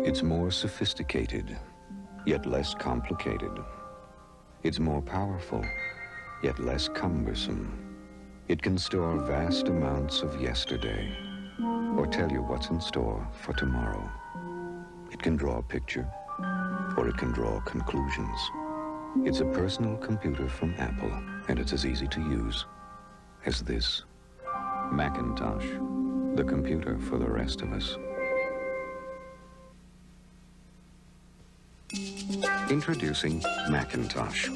It's more sophisticated, yet less complicated. It's more powerful, yet less cumbersome. It can store vast amounts of yesterday, or tell you what's in store for tomorrow. It can draw a picture, or it can draw conclusions. It's a personal computer from Apple, and it's as easy to use as this. Macintosh, the computer for the rest of us. Introducing Macintosh.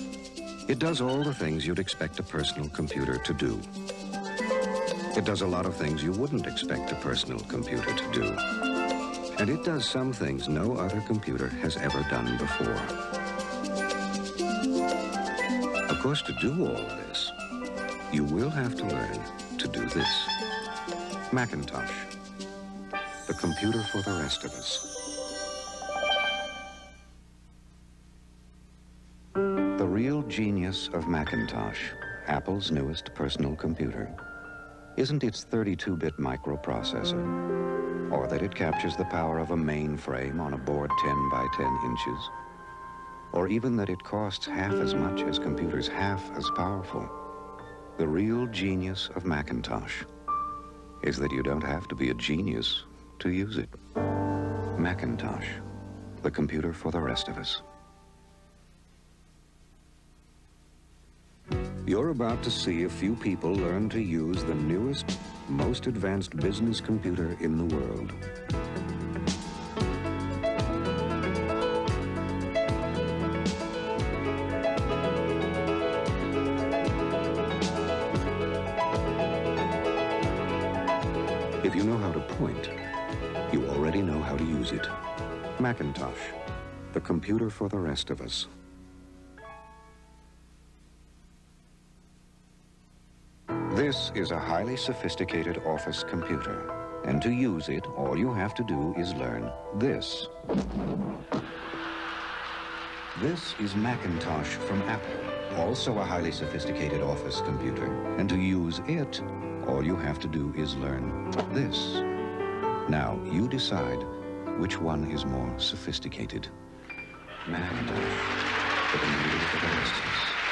It does all the things you'd expect a personal computer to do. It does a lot of things you wouldn't expect a personal computer to do. And it does some things no other computer has ever done before. Of course, to do all this, you will have to learn to do this. Macintosh, the computer for the rest of us. The real genius of Macintosh, Apple's newest personal computer, isn't its 32-bit microprocessor, or that it captures the power of a mainframe on a board 10 by 10 inches, or even that it costs half as much as computers half as powerful. The real genius of Macintosh is that you don't have to be a genius to use it. Macintosh, the computer for the rest of us. You're about to see a few people learn to use the newest, most advanced business computer in the world. If you know how to point, you already know how to use it. Macintosh, the computer for the rest of us. This is a highly sophisticated office computer, and to use it, all you have to do is learn this. This is Macintosh from Apple, also a highly sophisticated office computer, and to use it, all you have to do is learn this. Now, you decide which one is more sophisticated. Macintosh, the computer for the rest of us.